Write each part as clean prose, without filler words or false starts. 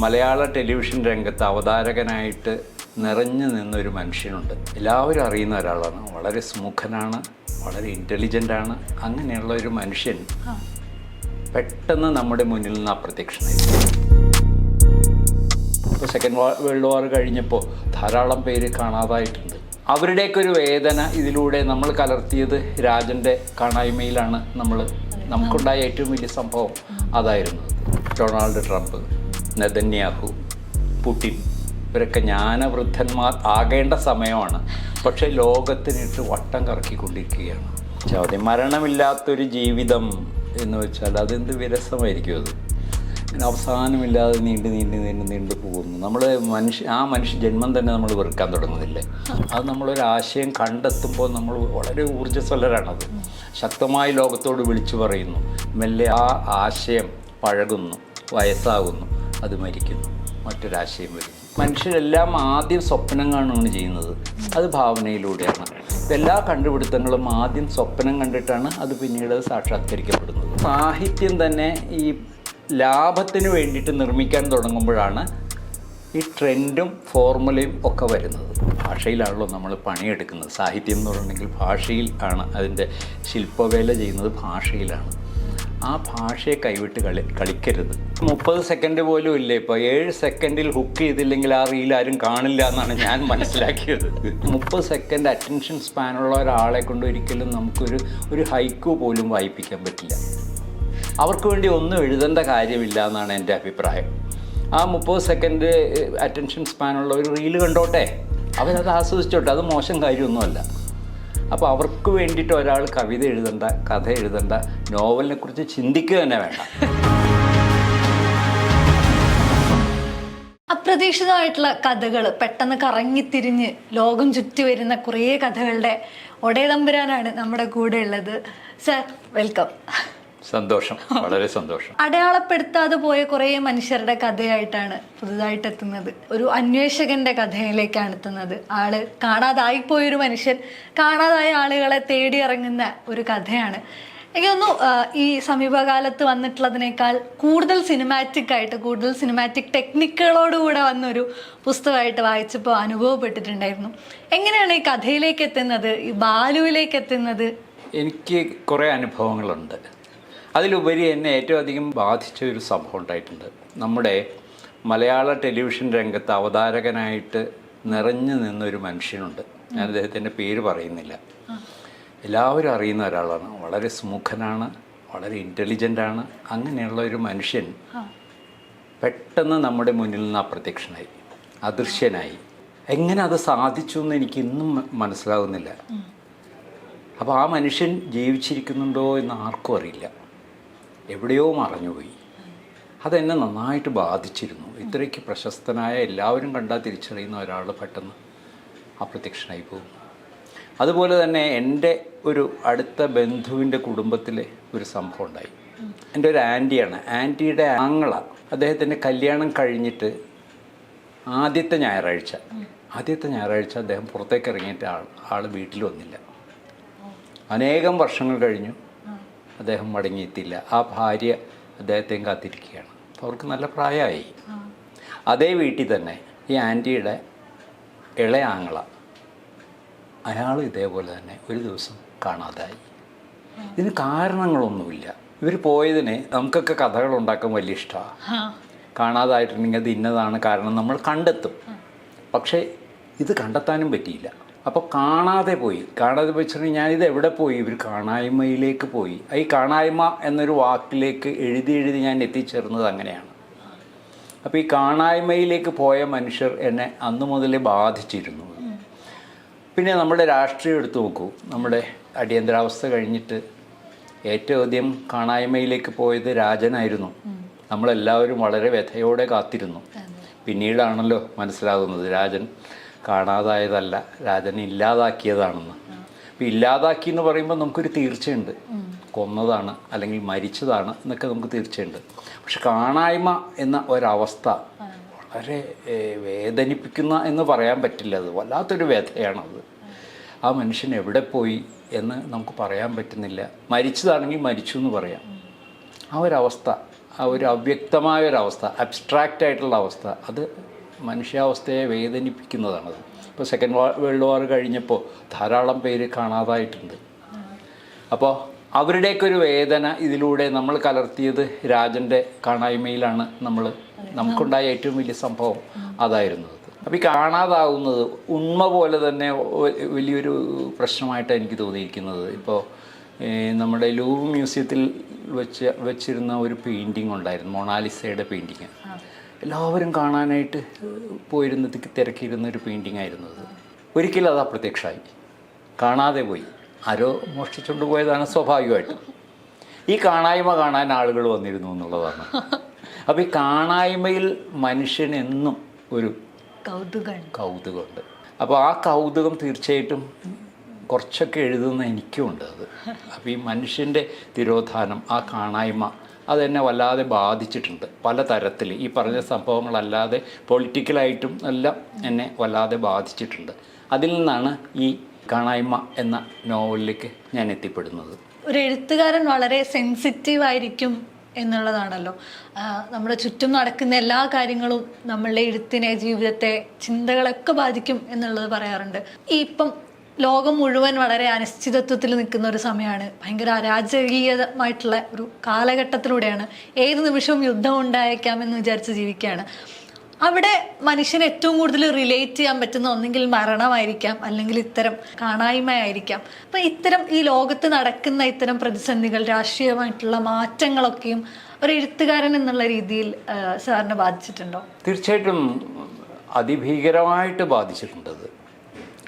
മലയാള television രംഗത്ത് അവതാരകനായിട്ട് നിറഞ്ഞു നിന്നൊരു മനുഷ്യനുണ്ട്. എല്ലാവരും അറിയുന്ന ഒരാളാണ്. വളരെ സ്മുഖനാണ്, വളരെ ഇൻ്റലിജൻ്റാണ്. അങ്ങനെയുള്ള ഒരു മനുഷ്യൻ പെട്ടെന്ന് നമ്മുടെ മുന്നിൽ നിന്ന് അപ്രത്യക്ഷനായി. ഇപ്പോൾ സെക്കൻഡ് വേൾഡ് വാർ കഴിഞ്ഞപ്പോൾ ധാരാളം പേര് കാണാതായിട്ടുണ്ട്. അവരുടെയൊക്കെ ഒരു വേദന ഇതിലൂടെ നമ്മൾ കലർത്തിയത് രാജൻ്റെ കാണായ്മയിലാണ്. നമുക്കുണ്ടായ ഏറ്റവും വലിയ സംഭവം അതായിരുന്നു. ഡൊണാൾഡ് ട്രംപ്, നെതന്യാഹു, പുടിൻ, ഇവരൊക്കെ ജ്ഞാനവൃദ്ധന്മാർ ആകേണ്ട സമയമാണ്. പക്ഷേ ലോകത്തിനിട്ട് വട്ടം കറക്കിക്കൊണ്ടിരിക്കുകയാണ്. ചോദ്യം, മരണമില്ലാത്തൊരു ജീവിതം എന്ന് വെച്ചാൽ അതെന്ത് വിരസമായിരിക്കും. അത് ഇങ്ങനെ അവസാനമില്ലാതെ നീണ്ടു പോകുന്നു. ആ മനുഷ്യ ജന്മം തന്നെ നമ്മൾ വെറുക്കാൻ തുടങ്ങുന്നില്ലേ. അത് നമ്മളൊരാശയം കണ്ടെത്തുമ്പോൾ നമ്മൾ വളരെ ഊർജ്ജസ്വലരാണത്. ശക്തമായി ലോകത്തോട് വിളിച്ചു പറയുന്നു. മെല്ലെ ആ ആശയം പഴകുന്നു, വയസ്സാകുന്നു, അത് മരിക്കുന്നു, മറ്റൊരാശയം വരുന്നു. മനുഷ്യരെല്ലാം ആദ്യം സ്വപ്നം കാണുകയാണ് ചെയ്യുന്നത്. അത് ഭാവനയിലൂടെയാണ്. എല്ലാ കണ്ടുപിടുത്തങ്ങളും ആദ്യം സ്വപ്നം കണ്ടിട്ടാണ് അത് പിന്നീട് സാക്ഷാത്കരിക്കപ്പെടുന്നത്. സാഹിത്യം തന്നെ ഈ ലാഭത്തിന് വേണ്ടിയിട്ട് നിർമ്മിക്കാൻ തുടങ്ങുമ്പോഴാണ് ഈ ട്രെൻഡും ഫോർമുലയും ഒക്കെ വരുന്നത്. ഭാഷയിലാണല്ലോ നമ്മൾ പണിയെടുക്കുന്നത്. സാഹിത്യം എന്ന് പറഞ്ഞിട്ടുണ്ടെങ്കിൽ ഭാഷയിൽ ആണ്. അതിൻ്റെ ശില്പവേല ചെയ്യുന്നത് ഭാഷയിലാണ്. ആ ഭാഷയെ കൈവിട്ട് കളിക്കരുത്. 30 സെക്കൻഡ് പോലും ഇല്ല. ഇപ്പോൾ 7 സെക്കൻഡിൽ ഹുക്ക് ചെയ്തില്ലെങ്കിൽ ആ റീൽ ആരും കാണില്ല എന്നാണ് ഞാൻ മനസ്സിലാക്കിയത്. 30 സെക്കൻഡ് അറ്റൻഷൻ സ്പാനുള്ള ഒരാളെ കൊണ്ട് ഒരിക്കലും നമുക്കൊരു ഹൈക്കു പോലും വായിപ്പിക്കാൻ പറ്റില്ല. അവർക്ക് വേണ്ടി ഒന്നും എഴുതേണ്ട കാര്യമില്ല എന്നാണ് എൻ്റെ അഭിപ്രായം. ആ 30 സെക്കൻഡ് അറ്റൻഷൻ സ്പാനുള്ള ഒരു റീല് കണ്ടോട്ടെ, അവരത് ആസ്വദിച്ചോട്ടെ. അത് മോശം കാര്യമൊന്നുമല്ല. അപ്പോൾ അവർക്ക് വേണ്ടിയിട്ട് ഒരാൾ കവിത എഴുതണ്ട, കഥ എഴുതണ്ട, നോവലിനെ കുറിച്ച് ചിന്തിക്കുക തന്നെ വേണ്ട. അപ്രതീക്ഷിതമായിട്ടുള്ള കഥകൾ പെട്ടെന്ന് കറങ്ങിത്തിരിഞ്ഞ് ലോകം ചുറ്റി വരുന്ന കുറേ കഥകളുടെ ഒടേതമ്പുരാനാണ് നമ്മുടെ കൂടെ ഉള്ളത്. Sir, welcome. സന്തോഷം, വളരെ സന്തോഷം. അടയാളപ്പെടുത്താതെ പോയ കുറേ മനുഷ്യരുടെ കഥയായിട്ടാണ് പുതുതായിട്ട് എത്തുന്നത്. ഒരു അന്വേഷകന്റെ കഥയിലേക്കാണ് എത്തുന്നത്. ആള് കാണാതായിപ്പോയൊരു മനുഷ്യൻ കാണാതായ ആളുകളെ തേടി ഇറങ്ങുന്ന ഒരു കഥയാണ്. എനിക്ക് തോന്നുന്നു ഈ സമീപകാലത്ത് വന്നിട്ടുള്ളതിനേക്കാൾ കൂടുതൽ സിനിമാറ്റിക് ആയിട്ട്, കൂടുതൽ സിനിമാറ്റിക് ടെക്നിക്കുകളോടുകൂടെ വന്നൊരു പുസ്തകമായിട്ട് വായിച്ചപ്പോൾ അനുഭവപ്പെട്ടിട്ടുണ്ടായിരുന്നു. എങ്ങനെയാണ് ഈ കഥയിലേക്ക് എത്തുന്നത്, ഈ ബാലുവിലേക്ക് എത്തുന്നത്? എനിക്ക് കുറേ അനുഭവങ്ങളുണ്ട്. അതിലുപരി എന്നെ ഏറ്റവും അധികം ബാധിച്ച ഒരു സംഭവം ഉണ്ടായിട്ടുണ്ട്. നമ്മുടെ മലയാള ടെലിവിഷൻ രംഗത്ത് അവതാരകനായിട്ട് നിറഞ്ഞു നിന്നൊരു മനുഷ്യനുണ്ട്. ഞാൻ അദ്ദേഹത്തിൻ്റെ പേര് പറയുന്നില്ല. എല്ലാവരും അറിയുന്ന ഒരാളാണ്. വളരെ സ്മുഖനാണ്, വളരെ ഇൻ്റലിജൻ്റാണ്. അങ്ങനെയുള്ള ഒരു മനുഷ്യൻ പെട്ടെന്ന് നമ്മുടെ മുന്നിൽ നിന്ന് അപ്രത്യക്ഷനായി, അദൃശ്യനായി. എങ്ങനെ അത് സാധിച്ചു എന്ന് എനിക്ക് ഇന്നും മനസ്സിലാകുന്നില്ല. അപ്പോൾ ആ മനുഷ്യൻ ജീവിച്ചിരിക്കുന്നുണ്ടോ എന്ന് ആർക്കും അറിയില്ല. എവിടെയോ മറഞ്ഞുപോയി. അതെന്നെ നന്നായിട്ട് ബാധിച്ചിരുന്നു. ഇത്രയ്ക്ക് പ്രശസ്തനായ, എല്ലാവരും കണ്ടാൽ തിരിച്ചറിയുന്ന ഒരാൾ പെട്ടെന്ന് അപ്രത്യക്ഷനായി പോകും. അതുപോലെ തന്നെ എൻ്റെ ഒരു അടുത്ത ബന്ധുവിൻ്റെ കുടുംബത്തിലെ ഒരു സംഭവം ഉണ്ടായി. എൻ്റെ ഒരു ആൻറ്റിയാണ്. ആൻറ്റിയുടെ ആങ്ങള, അദ്ദേഹത്തിൻ്റെ കല്യാണം കഴിഞ്ഞിട്ട് ആദ്യത്തെ ഞായറാഴ്ച അദ്ദേഹം പുറത്തേക്ക് ഇറങ്ങിയിട്ട് ആൾ വീട്ടിൽ വന്നില്ല. അനേകം വർഷങ്ങൾ കഴിഞ്ഞു, അദ്ദേഹം മടങ്ങിയെത്തില്ല. ആ ഭാര്യ അദ്ദേഹത്തെയും കാത്തിരിക്കുകയാണ്. അപ്പോൾ അവർക്ക് നല്ല പ്രായമായി. അതേ വീട്ടിൽ തന്നെ ഈ ആൻറ്റിയുടെ ഇളയ ആങ്ങള, അയാൾ ഇതേപോലെ തന്നെ ഒരു ദിവസം കാണാതായി. ഇതിന് കാരണങ്ങളൊന്നുമില്ല. ഇവർ പോയതിന് നമുക്കൊക്കെ കഥകൾ ഉണ്ടാക്കാൻ വലിയ ഇഷ്ടമാണ്. കാണാതായിട്ടുണ്ടെങ്കിൽ അത് ഇന്നതാണ് കാരണം നമ്മൾ കണ്ടെത്തും. പക്ഷേ ഇത് കണ്ടെത്താനും പറ്റിയില്ല. അപ്പോൾ കാണാതെ വെച്ചിട്ടുണ്ടെങ്കിൽ ഞാനിത് എവിടെ പോയി? ഇവർ കാണായ്മയിലേക്ക് പോയി. ഈ കാണായ്മ എന്നൊരു വാക്കിലേക്ക് എഴുതി ഞാൻ എത്തിച്ചേർന്നത് അങ്ങനെയാണ്. അപ്പോൾ ഈ കാണായ്മയിലേക്ക് പോയ മനുഷ്യർ എന്നെ അന്ന് മുതലേ ബാധിച്ചിരുന്നു. പിന്നെ നമ്മുടെ രാഷ്ട്രീയം എടുത്തു നോക്കൂ. നമ്മുടെ അടിയന്തരാവസ്ഥ കഴിഞ്ഞിട്ട് ഏറ്റവും ആദ്യം കാണായ്മയിലേക്ക് പോയത് രാജനായിരുന്നു. നമ്മളെല്ലാവരും വളരെ വ്യഥയോടെ കാത്തിരുന്നു. പിന്നീടാണല്ലോ മനസ്സിലാകുന്നത് രാജൻ കാണാതായതല്ല, രാജനെ ഇല്ലാതാക്കിയതാണെന്ന്. അപ്പോൾ ഇല്ലാതാക്കി എന്ന് പറയുമ്പോൾ നമുക്കൊരു തീർച്ചയുണ്ട്, കൊന്നതാണ് അല്ലെങ്കിൽ മരിച്ചതാണ് എന്നൊക്കെ നമുക്ക് തീർച്ചയുണ്ട്. പക്ഷെ കാണായ്മ എന്ന ഒരവസ്ഥ വളരെ വേദനിപ്പിക്കുന്ന എന്ന് പറയാൻ പറ്റില്ല. അത് വല്ലാത്തൊരു വ്യഥയാണത്. ആ മനുഷ്യൻ എവിടെ പോയി എന്ന് നമുക്ക് പറയാൻ പറ്റുന്നില്ല. മരിച്ചതാണെങ്കിൽ മരിച്ചു എന്ന് പറയാം. ആ ഒരവസ്ഥ ആ ഒരു അവ്യക്തമായൊരവസ്ഥ, അബ്സ്ട്രാക്റ്റ് ആയിട്ടുള്ള അവസ്ഥ, അത് മനുഷ്യാവസ്ഥയെ വേദനിപ്പിക്കുന്നതാണത്. ഇപ്പോൾ സെക്കൻഡ് വേൾഡ് വാർ കഴിഞ്ഞപ്പോൾ ധാരാളം പേര് കാണാതായിട്ടുണ്ട്. അപ്പോൾ അവരുടെയൊക്കെ ഒരു വേദന ഇതിലൂടെ നമ്മൾ കലർത്തിയത് രാജൻ്റെ കാണായ്മയിലാണ്. നമുക്കുണ്ടായ ഏറ്റവും വലിയ സംഭവം അതായിരുന്നു. അപ്പോൾ ഈ കാണാതാവുന്നത് ഉണ്മ പോലെ തന്നെ വലിയൊരു പ്രശ്നമായിട്ടാണ് എനിക്ക് തോന്നിയിരിക്കുന്നത്. ഇപ്പോൾ നമ്മുടെ ലൂവർ മ്യൂസിയത്തിൽ വെച്ചിരുന്ന ഒരു പെയിൻറ്റിങ് ഉണ്ടായിരുന്നു, മൊണാലിസയുടെ പെയിൻറ്റിങ്. എല്ലാവരും കാണാനായിട്ട് പോയിരുന്ന തിരക്കിയിരുന്ന ഒരു പെയിൻറ്റിങ് ആയിരുന്നു അത്. ഒരിക്കലും അത് അപ്രത്യക്ഷമായി, കാണാതെ പോയി. ആരോ മോഷ്ടിച്ചുകൊണ്ട് പോയതാണ് സ്വാഭാവികമായിട്ടും. ഈ കാണായ്മ കാണാൻ ആളുകൾ വന്നിരുന്നു എന്നുള്ളതാണ്. അപ്പോൾ ഈ കാണായ്മയിൽ മനുഷ്യനെന്നും ഒരു കൗതുകമുണ്ട്. അപ്പോൾ ആ കൗതുകം തീർച്ചയായിട്ടും കുറച്ചൊക്കെ എഴുതുന്ന എനിക്കുമുണ്ട് അത്. അപ്പോൾ ഈ മനുഷ്യൻ്റെ തിരോധാനം, ആ കാണായ്മ, അതെന്നെ വല്ലാതെ ബാധിച്ചിട്ടുണ്ട് പല തരത്തിൽ. ഈ പറഞ്ഞ സംഭവങ്ങളല്ലാതെ പൊളിറ്റിക്കലായിട്ടും എല്ലാം എന്നെ വല്ലാതെ ബാധിച്ചിട്ടുണ്ട്. അതിൽ നിന്നാണ് ഈ കാണായ്മ എന്ന നോവലിലേക്ക് ഞാൻ എത്തിപ്പെടുന്നത്. ഒരു എഴുത്തുകാരൻ വളരെ സെൻസിറ്റീവ് ആയിരിക്കും എന്നുള്ളതാണല്ലോ. നമ്മുടെ ചുറ്റും നടക്കുന്ന എല്ലാ കാര്യങ്ങളും നമ്മളുടെ എഴുത്തിനെ, ജീവിതത്തെ, ചിന്തകളൊക്കെ ബാധിക്കും എന്നുള്ളത് പറയാറുണ്ട്. ഇപ്പം ലോകം മുഴുവൻ വളരെ അനിശ്ചിതത്വത്തിൽ നിൽക്കുന്ന ഒരു സമയമാണ്. ഭയങ്കര അരാജകീയമായിട്ടുള്ള ഒരു കാലഘട്ടത്തിലൂടെയാണ്. ഏത് നിമിഷവും യുദ്ധം ഉണ്ടായേക്കാമെന്ന് വിചാരിച്ച് ജീവിക്കുകയാണ്. അവിടെ മനുഷ്യന് ഏറ്റവും കൂടുതൽ റിലേറ്റ് ചെയ്യാൻ പറ്റുന്ന ഒന്നെങ്കിൽ മരണമായിരിക്കാം, അല്ലെങ്കിൽ ഇത്തരം കാണായ്മയായിരിക്കാം. അപ്പം ഇത്തരം ഈ ലോകത്ത് നടക്കുന്ന ഇത്തരം പ്രതിസന്ധികൾ, രാഷ്ട്രീയമായിട്ടുള്ള മാറ്റങ്ങളൊക്കെയും ഒരു എഴുത്തുകാരൻ എന്നുള്ള രീതിയിൽ സാറിനെ ബാധിച്ചിട്ടുണ്ടോ? തീർച്ചയായിട്ടും അതിഭീകരമായിട്ട് ബാധിച്ചിട്ടുണ്ടത്.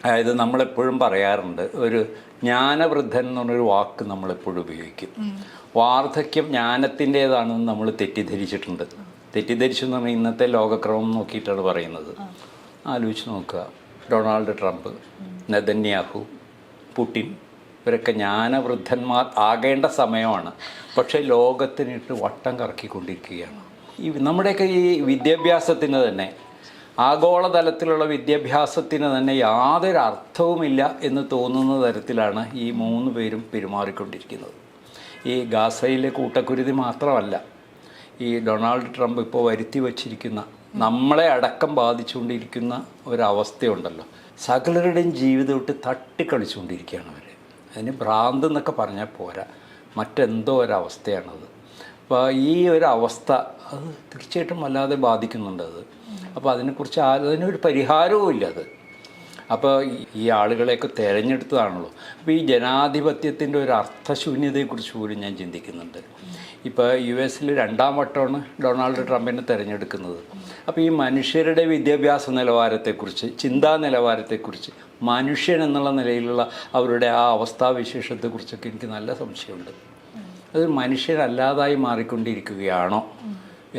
അതായത് നമ്മളെപ്പോഴും പറയാറുണ്ട്, ഒരു ജ്ഞാനവൃദ്ധൻ എന്ന് പറഞ്ഞൊരു വാക്ക് നമ്മളെപ്പോഴും ഉപയോഗിക്കും. വാർദ്ധക്യം ജ്ഞാനത്തിൻ്റേതാണെന്ന് നമ്മൾ തെറ്റിദ്ധരിച്ചിട്ടുണ്ട്. തെറ്റിദ്ധരിച്ചു എന്ന് പറഞ്ഞാൽ ഇന്നത്തെ ലോകക്രമം നോക്കിയിട്ടാണ് പറയുന്നത്. ആലോചിച്ച് നോക്കുക, ഡൊണാൾഡ് ട്രംപ്, നെതന്യാഹു, പുടിൻ, ഇവരൊക്കെ ജ്ഞാനവൃദ്ധന്മാർ ആകേണ്ട സമയമാണ്. പക്ഷേ ലോകത്തിനിട്ട് വട്ടം കറക്കിക്കൊണ്ടിരിക്കുകയാണ്. നമ്മുടെയൊക്കെ ഈ വിദ്യാഭ്യാസത്തിന് തന്നെ, ആഗോളതലത്തിലുള്ള വിദ്യാഭ്യാസത്തിന് തന്നെ യാതൊരു അർത്ഥവുമില്ല എന്ന് തോന്നുന്ന തരത്തിലാണ് ഈ 3 പേരും പെരുമാറിക്കൊണ്ടിരിക്കുന്നത്. ഈ ഗാസയിലെ കൂട്ടക്കുരുതി മാത്രമല്ല, ഈ ഡൊണാൾഡ് ട്രംപ് ഇപ്പോൾ വരുത്തി വച്ചിരിക്കുന്ന, നമ്മളെ അടക്കം ബാധിച്ചുകൊണ്ടിരിക്കുന്ന ഒരവസ്ഥയുണ്ടല്ലോ. സകലരുടെയും ജീവിതമായിട്ട് തട്ടിക്കളിച്ചുകൊണ്ടിരിക്കുകയാണ് അവർ. അതിന് ഭ്രാന്ത് എന്നൊക്കെ പറഞ്ഞാൽ പോരാ, മറ്റെന്തോ ഒരവസ്ഥയാണത്. അപ്പോൾ ഈ ഒരവസ്ഥ അത് തീർച്ചയായിട്ടും വല്ലാതെ ബാധിക്കുന്നുണ്ട് അത്. അപ്പോൾ അതിനെക്കുറിച്ച് അതിനൊരു പരിഹാരവും ഇല്ല അത്. അപ്പോൾ ഈ ആളുകളെയൊക്കെ തിരഞ്ഞെടുത്തതാണല്ലോ. അപ്പോൾ ഈ ജനാധിപത്യത്തിൻ്റെ ഒരു അർത്ഥശൂന്യതയെക്കുറിച്ച് പോലും ഞാൻ ചിന്തിക്കുന്നുണ്ട്. ഇപ്പോൾ US 2ാം വട്ടമാണ് ഡൊണാൾഡ് ട്രംപിനെ തിരഞ്ഞെടുക്കുന്നത്. അപ്പോൾ ഈ മനുഷ്യരുടെ വിദ്യാഭ്യാസ നിലവാരത്തെക്കുറിച്ച്, ചിന്താ നിലവാരത്തെക്കുറിച്ച്, മനുഷ്യൻ എന്നുള്ള നിലയിലുള്ള അവരുടെ ആ അവസ്ഥാവിശേഷത്തെക്കുറിച്ചൊക്കെ എനിക്ക് നല്ല സംശയമുണ്ട്. അത് മനുഷ്യരല്ലാതായി മാറിക്കൊണ്ടിരിക്കുകയാണോ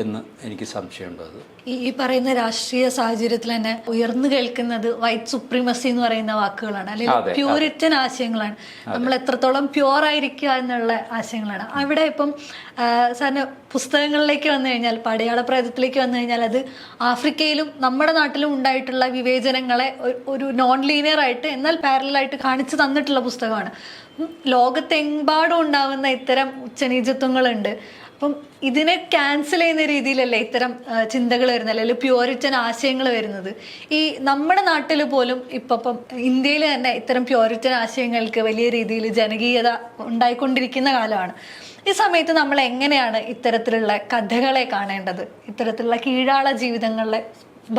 എന്ന് എനിക്ക് സംശയമുണ്ട്. അത് ഈ പറയുന്ന രാഷ്ട്രീയ സാഹചര്യത്തിൽ തന്നെ ഉയർന്നു കേൾക്കുന്നത് വൈറ്റ് സുപ്രീമസി എന്ന് പറയുന്ന വാക്കുകളാണ്, അല്ലെങ്കിൽ പ്യൂരിറ്റൻ ആശയങ്ങളാണ്. നമ്മൾ എത്രത്തോളം പ്യുവർ ആയിരിക്കുക എന്നുള്ള ആശയങ്ങളാണ്. അവിടെ ഇപ്പം സാറിന് പുസ്തകങ്ങളിലേക്ക് വന്നു കഴിഞ്ഞാൽ, പടയാളപ്രേതത്തിലേക്ക് വന്നു കഴിഞ്ഞാൽ, അത് ആഫ്രിക്കയിലും നമ്മുടെ നാട്ടിലും ഉണ്ടായിട്ടുള്ള വിവേചനങ്ങളെ ഒരു നോൺ ലീനിയർ ആയിട്ട് എന്നാൽ പാരലായിട്ട് കാണിച്ചു തന്നിട്ടുള്ള പുസ്തകമാണ്. ലോകത്തെമ്പാടും ഉണ്ടാവുന്ന ഇത്തരം ഉച്ചനീചത്വങ്ങളുണ്ട്. അപ്പം ഇതിനെ ക്യാൻസൽ ചെയ്യുന്ന രീതിയിലല്ലേ ഇത്തരം ചിന്തകൾ വരുന്നത്, അല്ലെങ്കിൽ പ്യൂരിറ്റൻ ആശയങ്ങൾ വരുന്നത്. ഈ നമ്മുടെ നാട്ടിൽ പോലും ഇപ്പം ഇന്ത്യയിൽ തന്നെ ഇത്തരം പ്യൂരിറ്റൻ ആശയങ്ങൾക്ക് വലിയ രീതിയിൽ ജനകീയത ഉണ്ടായിക്കൊണ്ടിരിക്കുന്ന കാലമാണ്. ഈ സമയത്ത് നമ്മൾ എങ്ങനെയാണ് ഇത്തരത്തിലുള്ള കഥകളെ കാണേണ്ടത്? ഇത്തരത്തിലുള്ള കീഴാള ജീവിതങ്ങളെ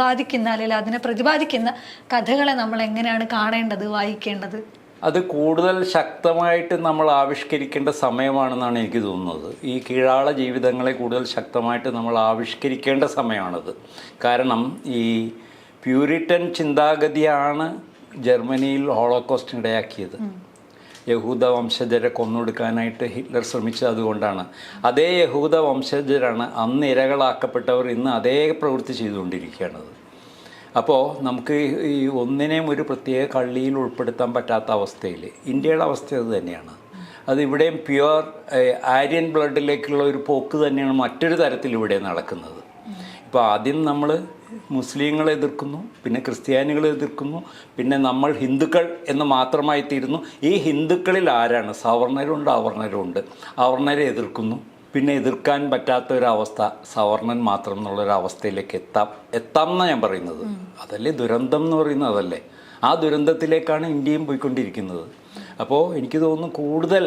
ബാധിക്കുന്ന, അല്ലെങ്കിൽ അതിനെ പ്രതിപാദിക്കുന്ന കഥകളെ നമ്മൾ എങ്ങനെയാണ് കാണേണ്ടത്, വായിക്കേണ്ടത്? അത് കൂടുതൽ ശക്തമായിട്ട് നമ്മൾ ആവിഷ്കരിക്കേണ്ട സമയമാണെന്നാണ് എനിക്ക് തോന്നുന്നത്. ഈ കീഴാള ജീവിതങ്ങളെ കൂടുതൽ ശക്തമായിട്ട് നമ്മൾ ആവിഷ്കരിക്കേണ്ട സമയമാണത്. കാരണം ഈ പ്യൂരിറ്റൻ ചിന്താഗതിയാണ് ജർമ്മനിയിൽ ഹോളോകോസ്റ്റ് ഇടയാക്കിയത്. യഹൂദ വംശജരെ കൊന്നൊടുക്കാനായിട്ട് ഹിറ്റ്ലർ ശ്രമിച്ചത് അതുകൊണ്ടാണ്. അതേ യഹൂദ വംശജരാണ് അന്ന് ഇരകളാക്കപ്പെട്ടവർ ഇന്ന് അതേ പ്രവൃത്തി ചെയ്തുകൊണ്ടിരിക്കുകയാണത്. അപ്പോൾ നമുക്ക് ഈ ഒന്നിനെയും ഒരു പ്രത്യേക കള്ളിയിൽ ഉൾപ്പെടുത്താൻ പറ്റാത്ത അവസ്ഥയിൽ ഇന്ത്യയുടെ അവസ്ഥ അത് തന്നെയാണ്. അത് ഇവിടെയും പ്യുവർ ആര്യൻ ബ്ലഡിലേക്കുള്ള ഒരു പോക്ക് തന്നെയാണ് മറ്റൊരു തരത്തിൽ ഇവിടെ നടക്കുന്നത്. ഇപ്പോൾ ആദ്യം നമ്മൾ മുസ്ലിങ്ങളെ എതിർക്കുന്നു, പിന്നെ ക്രിസ്ത്യാനികളെ എതിർക്കുന്നു, പിന്നെ നമ്മൾ ഹിന്ദുക്കൾ എന്ന് മാത്രമായി തീരുന്നു. ഈ ഹിന്ദുക്കളിൽ ആരാണ്? സവർണരുണ്ട്, അവർണരുണ്ട്. അവർണരെ എതിർക്കുന്നു, പിന്നെ എതിർക്കാൻ പറ്റാത്ത ഒരവസ്ഥ, സവർണൻ മാത്രം എന്നുള്ളൊരവസ്ഥയിലേക്ക് എത്താം എന്നാണ് ഞാൻ പറയുന്നത്. അതല്ലേ ദുരന്തം എന്ന് പറയുന്നത്, അതല്ലേ ആ ദുരന്തത്തിലേക്കാണ് ഇന്ത്യയും പോയിക്കൊണ്ടിരിക്കുന്നത്. അപ്പോൾ എനിക്ക് തോന്നുന്നു കൂടുതൽ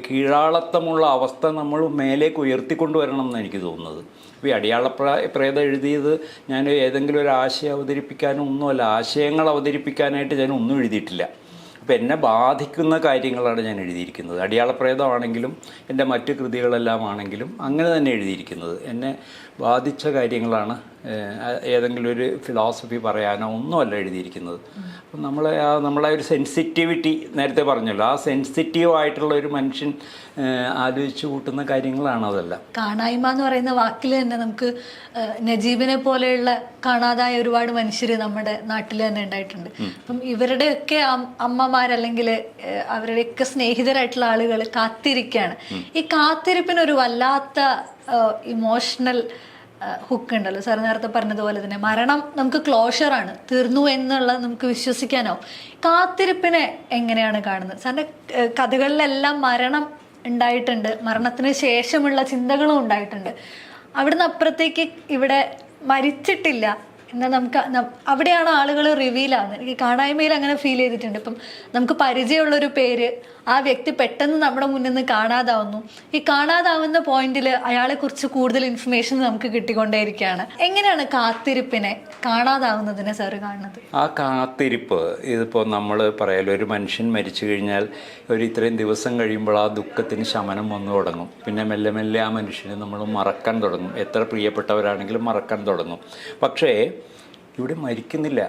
കീഴാളത്തമുള്ള അവസ്ഥ നമ്മൾ മേലേക്ക് ഉയർത്തിക്കൊണ്ടുവരണം എന്നാണ് എനിക്ക് തോന്നുന്നത്. ഇപ്പോൾ ഈ അടിയാള പ്രേതം എഴുതിയത് ഞാൻ ഏതെങ്കിലും ഒരു ആശയം അവതരിപ്പിക്കാനോ ഒന്നുമല്ല, ആശയങ്ങൾ അവതരിപ്പിക്കാനായിട്ട് ഞാൻ ഒന്നും എഴുതിയിട്ടില്ല. അപ്പോൾ എന്നെ ബാധിക്കുന്ന കാര്യങ്ങളാണ് ഞാൻ എഴുതിയിരിക്കുന്നത്. അടിയാളപ്രേതമാണെങ്കിലും എൻ്റെ മറ്റ് കൃതികളെല്ലാം ആണെങ്കിലും അങ്ങനെ തന്നെ എഴുതിയിരിക്കുന്നത്. എന്നെ ബാധിച്ച കാര്യങ്ങളാണ്. ഏതെങ്കിലും ഒരു ഫിലോസഫി പറയാനോ ഒന്നുമല്ല എഴുതിയിരിക്കുന്നത്. അപ്പം നമ്മളെ ഒരു സെൻസിറ്റിവിറ്റി, നേരത്തെ പറഞ്ഞല്ലോ, ആ സെൻസിറ്റീവ് ആയിട്ടുള്ള ഒരു മനുഷ്യൻ ആലോചിച്ച് കൂട്ടുന്ന കാര്യങ്ങളാണ് അതെല്ലാം. കാണായ്മ എന്ന് പറയുന്ന വാക്കിൽ തന്നെ നമുക്ക് നജീബിനെ പോലെയുള്ള കാണാതായ ഒരുപാട് മനുഷ്യർ നമ്മുടെ നാട്ടിൽ തന്നെ ഉണ്ടായിട്ടുണ്ട്. അപ്പം ഇവരുടെയൊക്കെ അമ്മമാരല്ലെങ്കിൽ അവരുടെയൊക്കെ സ്നേഹിതരായിട്ടുള്ള ആളുകൾ കാത്തിരിക്കുകയാണ്. ഈ കാത്തിരിപ്പിനൊരു വല്ലാത്ത ഇമോഷണൽ ഹുക്ക് ഉണ്ടല്ലോ. സാർ നേരത്തെ പറഞ്ഞതുപോലെ തന്നെ മരണം നമുക്ക് ക്ലോഷറാണ്, തീർന്നു എന്നുള്ളത് നമുക്ക് വിശ്വസിക്കാനാവും. കാത്തിരിപ്പിനെ എങ്ങനെയാണ് കാണുന്നത്? സാറിൻ്റെ കഥകളിലെല്ലാം മരണം ഉണ്ടായിട്ടുണ്ട്, മരണത്തിന് ശേഷമുള്ള ചിന്തകളും ഉണ്ടായിട്ടുണ്ട്. അവിടുന്ന് അപ്പുറത്തേക്ക് ഇവിടെ മരിച്ചിട്ടില്ല എന്നാൽ നമുക്ക് അവിടെയാണ് ആളുകൾ റിവീലാവുന്നത്. എനിക്ക് കാണായ്മയിൽ അങ്ങനെ ഫീൽ ചെയ്തിട്ടുണ്ട്. ഇപ്പം നമുക്ക് പരിചയമുള്ളൊരു പേര്, ആ വ്യക്തി പെട്ടെന്ന് നമ്മുടെ മുന്നിൽ നിന്ന് കാണാതാവുന്നു. ഈ കാണാതാവുന്ന പോയിന്റിൽ അയാളെക്കുറിച്ച് കൂടുതൽ ഇൻഫർമേഷൻ നമുക്ക് കിട്ടിക്കൊണ്ടേയിരിക്കുകയാണ്. എങ്ങനെയാണ് കാത്തിരിപ്പിനെ, കാണാതാവുന്നതിനെ സാറ് കാണുന്നത്? ആ കാത്തിരിപ്പ്, ഇതിപ്പോൾ നമ്മൾ പറയാലോ, ഒരു മനുഷ്യൻ മരിച്ചു കഴിഞ്ഞാൽ ഒരു ഇത്രയും ദിവസം കഴിയുമ്പോൾ ആ ദുഃഖത്തിന് ശമനം വന്നു തുടങ്ങും. പിന്നെ മെല്ലെ മെല്ലെ ആ മനുഷ്യനെ നമ്മൾ മറക്കാൻ തുടങ്ങും. എത്ര പ്രിയപ്പെട്ടവരാണെങ്കിലും മറക്കാൻ തുടങ്ങും. പക്ഷേ ഇവിടെ മരിക്കുന്നില്ല,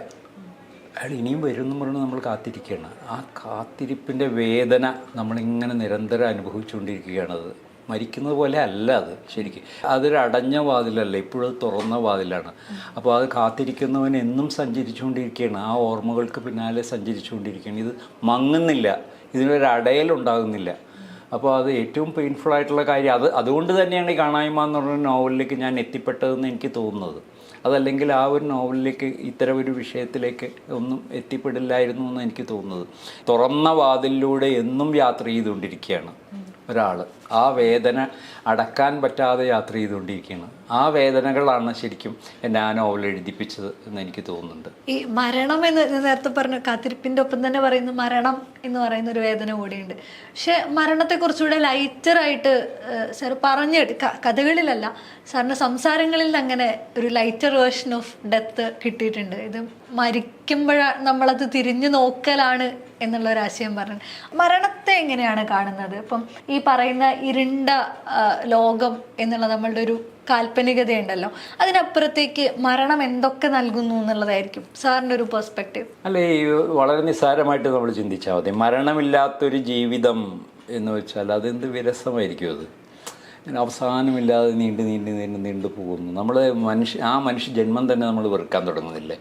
അയാൾ ഇനിയും വരും എന്ന് പറഞ്ഞ് നമ്മൾ കാത്തിരിക്കുകയാണ്. ആ കാത്തിരിപ്പിൻ്റെ വേദന നമ്മളിങ്ങനെ നിരന്തരം അനുഭവിച്ചുകൊണ്ടിരിക്കുകയാണത്. മരിക്കുന്നത് പോലെ അല്ല അത് ശരിക്കും. അതൊരു അടഞ്ഞ വാതിലല്ല, ഇപ്പോഴും തുറന്ന വാതിലാണ്. അപ്പോൾ അത് കാത്തിരിക്കുന്നവൻ എന്നും സഞ്ചരിച്ചുകൊണ്ടിരിക്കുകയാണ്, ആ ഓർമ്മകൾക്ക് പിന്നാലെ സഞ്ചരിച്ചുകൊണ്ടിരിക്കുകയാണ്. ഇത് മങ്ങുന്നില്ല, ഇതിനൊരു അടയലുണ്ടാകുന്നില്ല. അപ്പോൾ അത് ഏറ്റവും പെയിൻഫുൾ ആയിട്ടുള്ള കാര്യം. അതുകൊണ്ട് തന്നെയാണ് ഈ കാണായ്മ എന്ന് പറഞ്ഞ നോവലിലേക്ക് ഞാൻ എത്തിപ്പെട്ടതെന്ന് എനിക്ക് തോന്നുന്നത്. അതല്ലെങ്കിൽ ആ ഒരു നോവലിലേക്ക്, ഇത്തരം ഒരു വിഷയത്തിലേക്ക് ഒന്നും എത്തിപ്പെടില്ലായിരുന്നു എന്ന് എനിക്ക് തോന്നുന്നത്. തുറന്ന വാതിലിലൂടെ എന്നും യാത്ര ചെയ്തുകൊണ്ടിരിക്കുകയാണ് ഒരാൾ. ആ വേദന അടക്കാൻ പറ്റാതെ യാത്ര ചെയ്തുകൊണ്ടിരിക്കുകയാണ്. ആ വേദനകളാണ് ശരിക്കും എന്നെ ആ നോവൽ എഴുതിപ്പിച്ചത് എന്ന് എനിക്ക് തോന്നുന്നുണ്ട്. ഈ മരണം എന്ന് നേരത്തെ പറഞ്ഞ കാത്തിരിപ്പിൻ്റെ ഒപ്പം തന്നെ പറയുന്ന മരണം എന്ന് പറയുന്ന ഒരു വേദന കൂടിയുണ്ട്. പക്ഷെ മരണത്തെക്കുറിച്ചുകൂടെ ലൈറ്ററായിട്ട് സാർ കഥകളിലല്ല, സാറിൻ്റെ സംസാരങ്ങളിൽ അങ്ങനെ ഒരു ലൈറ്റർ വേർഷൻ ഓഫ് ഡെത്ത് കിട്ടിയിട്ടുണ്ട്. ഇത് മരിക്കുമ്പോഴാണ് നമ്മളത് തിരിഞ്ഞു നോക്കലാണ് എന്നുള്ളൊരാശയം പറഞ്ഞു. മരണത്തെ എങ്ങനെയാണ് കാണുന്നത്? ഇപ്പം ഈ പറയുന്ന ഇരുണ്ട ലോകം എന്നുള്ള നമ്മളുടെ ഒരു കാൽപ്പനികതയുണ്ടല്ലോ, അതിനപ്പുറത്തേക്ക് മരണം എന്തൊക്കെ നൽകുന്നു എന്നുള്ളതായിരിക്കും സാറിൻ്റെ ഒരു പെർസ്പെക്റ്റീവ്. അല്ലേ, വളരെ നിസ്സാരമായിട്ട് നമ്മൾ ചിന്തിച്ചാൽ മതി. മരണമില്ലാത്തൊരു ജീവിതം എന്ന് വെച്ചാൽ അതെന്ത് വിരസമായിരിക്കും. അത് ഇങ്ങനെ അവസാനമില്ലാതെ നീണ്ടു പോകുന്നു. നമ്മൾ ആ മനുഷ്യ ജന്മം തന്നെ നമ്മൾ വെറുക്കാൻ തുടങ്ങുന്നില്ലേ?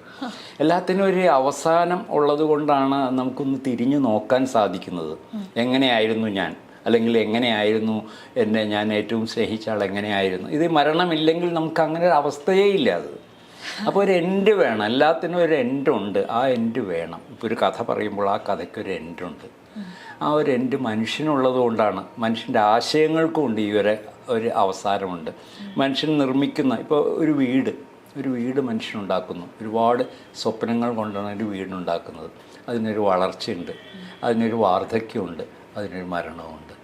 എല്ലാത്തിനും ഒരു അവസാനം ഉള്ളത് കൊണ്ടാണ് നമുക്കൊന്ന് തിരിഞ്ഞു നോക്കാൻ സാധിക്കുന്നത്. എങ്ങനെയായിരുന്നു ഞാൻ, അല്ലെങ്കിൽ എങ്ങനെയായിരുന്നു ഞാൻ ഏറ്റവും സ്നേഹിച്ച ആൾ എങ്ങനെയായിരുന്നു. ഇത് മരണമില്ലെങ്കിൽ നമുക്ക് അങ്ങനെ ഒരു അവസ്ഥയേ ഇല്ല. അത് അപ്പോൾ ഒരു എൻഡ് വേണം, എല്ലാത്തിനും ഒരു എൻഡുണ്ട്. ആ എൻഡ് വേണം. ഇപ്പോൾ ഒരു കഥ പറയുമ്പോൾ ആ കഥയ്ക്കൊരു എൻഡുണ്ട്. ആ ഒരു എൻഡ് മനുഷ്യനുള്ളത് കൊണ്ടാണ്, മനുഷ്യൻ്റെ ആശയങ്ങൾക്കും ഉണ്ട് ഈ ഒരു അവസാനമുണ്ട്. മനുഷ്യൻ നിർമ്മിക്കുന്ന, ഇപ്പോൾ ഒരു വീട് മനുഷ്യനുണ്ടാക്കുന്നു. ഒരുപാട് സ്വപ്നങ്ങൾ കൊണ്ടാണ് ഒരു വീടുണ്ടാക്കുന്നത്. അതിനൊരു വളർച്ചയുണ്ട്, അതിനൊരു വാർദ്ധക്യമുണ്ട്, അതിനൊരു മരണമുണ്ട്.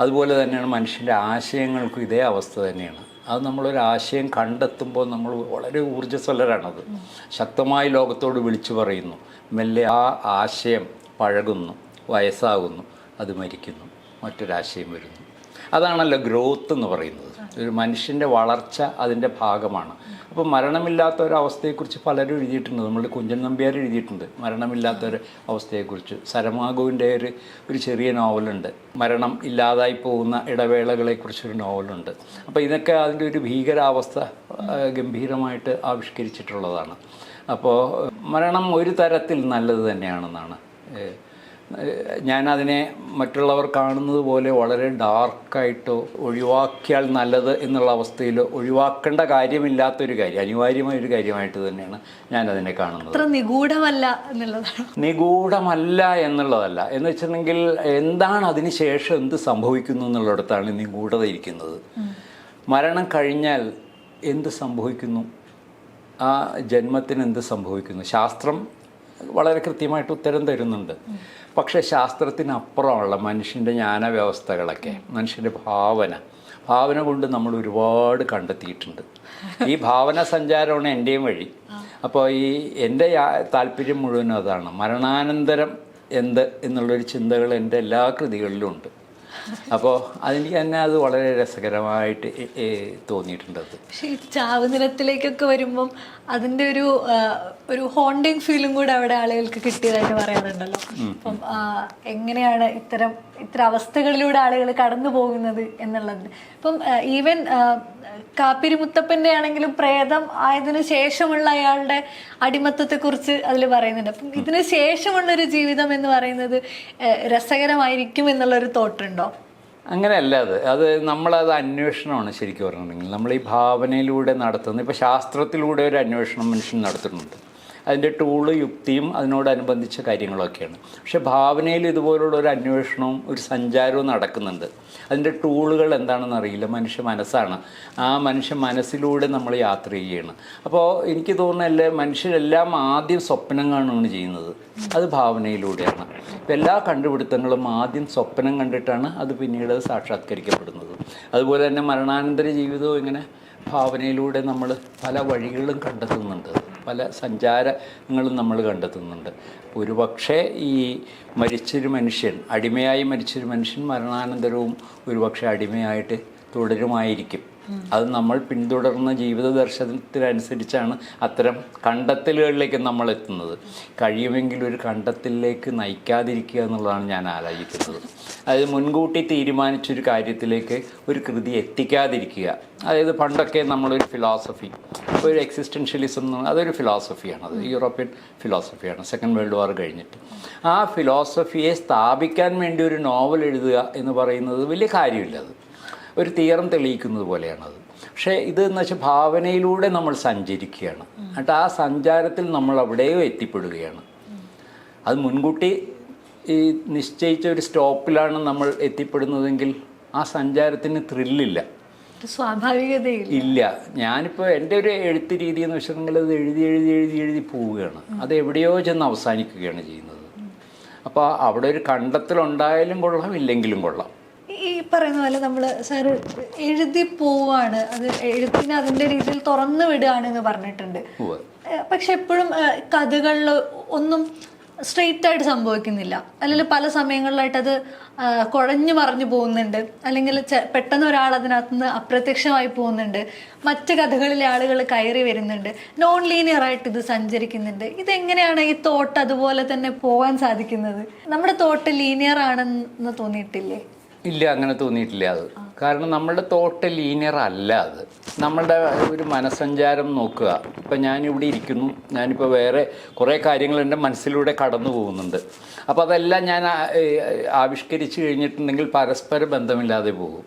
അതുപോലെ തന്നെയാണ് മനുഷ്യൻ്റെ ആശയങ്ങൾക്കും ഇതേ അവസ്ഥ തന്നെയാണ്. അത് നമ്മളൊരു ആശയം കണ്ടെത്തുമ്പോൾ നമ്മൾ വളരെ ഊർജ്ജസ്വലരാണത്. ശക്തമായി ലോകത്തോട് വിളിച്ചു പറയുന്നു. മെല്ലെ ആ ആശയം പഴകുന്നു, വയസ്സാകുന്നു, അത് മരിക്കുന്നു, മറ്റൊരാശയം വരുന്നു. അതാണല്ലോ ഗ്രോത്ത് എന്ന് പറയുന്നത്. ഒരു മനുഷ്യൻ്റെ വളർച്ച അതിൻ്റെ ഭാഗമാണ്. അപ്പോൾ മരണമില്ലാത്ത ഒരവസ്ഥയെക്കുറിച്ച് പലരും എഴുതിയിട്ടുണ്ട്. നമ്മളുടെ കുഞ്ചൻ നമ്പ്യാർ എഴുതിയിട്ടുണ്ട് മരണമില്ലാത്തൊരു അവസ്ഥയെക്കുറിച്ച്. സരമാഗുവിൻ്റെ ഒരു ചെറിയ നോവലുണ്ട്, മരണം ഇല്ലാതായി പോകുന്ന ഇടവേളകളെക്കുറിച്ചൊരു നോവലുണ്ട്. അപ്പോൾ ഇതൊക്കെ അതിൻ്റെ ഒരു ഭീകരാവസ്ഥ ഗംഭീരമായിട്ട് ആവിഷ്കരിച്ചിട്ടുള്ളതാണ്. അപ്പോൾ മരണം ഒരു തരത്തിൽ നല്ലത് തന്നെയാണെന്നാണ് ഞാനതിനെ മറ്റുള്ളവർ കാണുന്നത് പോലെ വളരെ ഡാർക്കായിട്ടോ ഒഴിവാക്കിയാൽ നല്ലത് എന്നുള്ള അവസ്ഥയിൽ ഒഴിവാക്കേണ്ട കാര്യമില്ലാത്തൊരു കാര്യം, അനിവാര്യമായൊരു കാര്യമായിട്ട് തന്നെയാണ് ഞാനതിനെ കാണുന്നത്. അത്ര നിഗൂഢമല്ല എന്നുള്ളതാണ്. നിഗൂഢമല്ല എന്നുള്ളതല്ല, എന്ന് വെച്ചിട്ടുണ്ടെങ്കിൽ എന്താണ് അതിന് ശേഷം എന്ത് സംഭവിക്കുന്നു എന്നുള്ളിടത്താണ് നിഗൂഢത ഇരിക്കുന്നത്. മരണം കഴിഞ്ഞാൽ എന്ത് സംഭവിക്കുന്നു, ആ ജന്മത്തിന് എന്ത് സംഭവിക്കുന്നു, ശാസ്ത്രം വളരെ കൃത്യമായിട്ട് ഉത്തരം തരുന്നുണ്ട്. പക്ഷേ ശാസ്ത്രത്തിനപ്പുറമുള്ള മനുഷ്യൻ്റെ ജ്ഞാനവ്യവസ്ഥകളൊക്കെ, മനുഷ്യൻ്റെ ഭാവന കൊണ്ട് നമ്മൾ ഒരുപാട് കണ്ടെത്തിയിട്ടുണ്ട്. ഈ ഭാവന സഞ്ചാരമാണ് എൻ്റെയും വഴി. അപ്പോൾ ഈ എൻ്റെ താല്പര്യം മുഴുവനും അതാണ്. മരണാനന്തരം എന്ത് എന്നുള്ളൊരു ചിന്തകൾ എൻ്റെ എല്ലാ കൃതികളിലും ഉണ്ട്. അപ്പോൾ അതിന് തന്നെ അത് വളരെ രസകരമായിട്ട് തോന്നിയിട്ടുണ്ട്. പക്ഷേ ഈ ചാവ് നിലത്തിലേക്കൊക്കെ വരുമ്പം അതിൻ്റെ ഒരു ഹോണ്ടിങ് ഫീലും കൂടെ അവിടെ ആളുകൾക്ക് കിട്ടിയതായിട്ട് പറയാറുണ്ടല്ലോ. അപ്പം എങ്ങനെയാണ് ഇത്തരം അവസ്ഥകളിലൂടെ ആളുകൾ കടന്നു പോകുന്നത് എന്നുള്ളത്. ഇപ്പം ഈവൻ കാപ്പിരി മുത്തപ്പൻ്റെ ആണെങ്കിലും പ്രേതം ആയതിനു ശേഷമുള്ള അയാളുടെ അടിമത്തത്തെക്കുറിച്ച് അതിൽ പറയുന്നുണ്ട്. അപ്പം ഇതിന് ശേഷമുള്ളൊരു ജീവിതം എന്ന് പറയുന്നത് രസകരമായിരിക്കും എന്നുള്ളൊരു തോട്ടുണ്ടോ? അങ്ങനെയല്ല, അത് നമ്മളത് അന്വേഷണമാണ് ശരിക്കും പറഞ്ഞിട്ടുണ്ടെങ്കിൽ. നമ്മൾ ഈ ഭാവനയിലൂടെ നടത്തുന്നത്, ഇപ്പോൾ ശാസ്ത്രത്തിലൂടെ ഒരു അന്വേഷണം മനുഷ്യൻ നടത്തുന്നുണ്ട്. അതിൻ്റെ ടൂള് യുക്തിയും അതിനോടനുബന്ധിച്ച കാര്യങ്ങളൊക്കെയാണ്. പക്ഷെ ഭാവനയിൽ ഇതുപോലുള്ള ഒരു അന്വേഷണവും ഒരു സഞ്ചാരവും നടക്കുന്നുണ്ട്. അതിൻ്റെ ടൂളുകൾ എന്താണെന്ന് അറിയില്ല, മനുഷ്യ മനസ്സാണ്. ആ മനുഷ്യ മനസ്സിലൂടെ നമ്മൾ യാത്ര ചെയ്യുകയാണ്. അപ്പോൾ എനിക്ക് തോന്നുന്നല്ലേ, മനുഷ്യരെല്ലാം ആദ്യം സ്വപ്നം കാണുകയാണ് ചെയ്യുന്നത്, അത് ഭാവനയിലൂടെയാണ്. ഇപ്പം എല്ലാ കണ്ടുപിടുത്തങ്ങളും ആദ്യം സ്വപ്നം കണ്ടിട്ടാണ് അത് പിന്നീട് സാക്ഷാത്കരിക്കപ്പെടുന്നത്. അതുപോലെ തന്നെ മരണാനന്തര ജീവിതവും ഇങ്ങനെ ഭാവനയിലൂടെ നമ്മൾ പല വഴികളും കണ്ടെത്തുന്നുണ്ട്, പല സഞ്ചാരങ്ങളും നമ്മൾ കണ്ടെത്തുന്നുണ്ട്. ഒരുപക്ഷെ ഈ മരിച്ചൊരു മനുഷ്യൻ, അടിമയായി മരിച്ചൊരു മനുഷ്യൻ മരണാനന്തരവും ഒരുപക്ഷെ അടിമയായിട്ട് തുടരുമായിരിക്കും. അത് നമ്മൾ പിന്തുടർന്ന ജീവിത ദർശനത്തിനനുസരിച്ചാണ് അത്തരം കണ്ടെത്തലുകളിലേക്ക് നമ്മൾ എത്തുന്നത്. കഴിയുമെങ്കിൽ ഒരു കണ്ടെത്തലിലേക്ക് നയിക്കാതിരിക്കുക എന്നുള്ളതാണ് ഞാൻ ആലോചിക്കുന്നത്. അതായത് മുൻകൂട്ടി തീരുമാനിച്ചൊരു കാര്യത്തിലേക്ക് ഒരു കൃതി എത്തിക്കാതിരിക്കുക. അതായത് പണ്ടൊക്കെ നമ്മളൊരു ഫിലോസഫി, ഒരു എക്സിസ്റ്റൻഷ്യലിസം അതൊരു ഫിലോസഫിയാണ്, അത് യൂറോപ്യൻ ഫിലോസഫിയാണ്, സെക്കൻഡ് വേൾഡ് വാർ കഴിഞ്ഞിട്ട്. ആ ഫിലോസഫിയെ സ്ഥാപിക്കാൻ വേണ്ടി ഒരു നോവൽ എഴുതുക എന്ന് പറയുന്നത് വലിയ കാര്യമില്ല, അത് ഒരു തിയറം തെളിയിക്കുന്നത് പോലെയാണത്. പക്ഷേ ഇതെന്ന് വെച്ചാൽ ഭാവനയിലൂടെ നമ്മൾ സഞ്ചരിക്കുകയാണ്. എന്നിട്ട് ആ സഞ്ചാരത്തിൽ നമ്മൾ അവിടെയോ എത്തിപ്പെടുകയാണ്. അത് മുൻകൂട്ടി ഈ നിശ്ചയിച്ച ഒരു സ്റ്റോപ്പിലാണ് നമ്മൾ എത്തിപ്പെടുന്നതെങ്കിൽ ആ സഞ്ചാരത്തിന് ത്രില്ലില്ല, സ്വാഭാവികതയില്ല. ഞാനിപ്പോൾ എൻ്റെ ഒരു എഴുത്ത് രീതി എന്ന് വെച്ചിട്ടുണ്ടെങ്കിൽ അത് എഴുതി പോവുകയാണ്, അത് എവിടെയോ ചെന്ന് അവസാനിക്കുകയാണ് ചെയ്യുന്നത്. അപ്പോൾ അവിടെ ഒരു കണ്ടെത്തലുണ്ടായാലും കൊള്ളാം, ഇല്ലെങ്കിലും കൊള്ളാം. ഈ പറയുന്ന പോലെ നമ്മൾ സാറ് എഴുതി പോവാണ്, അത് എഴുത്തിന് അതിൻ്റെ രീതിയിൽ തുറന്നു വിടുകയാണെന്ന് പറഞ്ഞിട്ടുണ്ട്. പക്ഷെ എപ്പോഴും കഥകളിൽ ഒന്നും സ്ട്രെയിറ്റ് ആയിട്ട് സംഭവിക്കുന്നില്ല, അല്ലെങ്കിൽ പല സമയങ്ങളിലായിട്ട് അത് കുഴഞ്ഞു മറിഞ്ഞു പോകുന്നുണ്ട്, അല്ലെങ്കിൽ പെട്ടെന്ന് ഒരാൾ അതിനകത്ത് നിന്ന് അപ്രത്യക്ഷമായി പോകുന്നുണ്ട്, മറ്റ് കഥകളിലെ ആളുകൾ കയറി വരുന്നുണ്ട്, നോൺ ലീനിയർ ആയിട്ട് ഇത് സഞ്ചരിക്കുന്നുണ്ട്. ഇതെങ്ങനെയാണ് ഈ തോട്ട് അതുപോലെ തന്നെ പോകാൻ സാധിക്കുന്നത്? നമ്മുടെ തോട്ട് ലീനിയർ ആണെന്ന് തോന്നിയിട്ടില്ലേ? ഇല്ല, അങ്ങനെ തോന്നിയിട്ടില്ല. അത് കാരണം നമ്മളുടെ തോട്ട് ലീനിയർ അല്ല. അത് നമ്മളുടെ ഒരു മനസ്സഞ്ചാരം നോക്കുക. ഇപ്പം ഞാനിവിടെ ഇരിക്കുന്നു, ഞാനിപ്പോൾ വേറെ കുറേ കാര്യങ്ങൾ എൻ്റെ മനസ്സിലൂടെ കടന്നു പോകുന്നുണ്ട്. അപ്പോൾ അതെല്ലാം ഞാൻ ആവിഷ്കരിച്ച് കഴിഞ്ഞിട്ടുണ്ടെങ്കിൽ പരസ്പര ബന്ധമില്ലാതെ പോകും.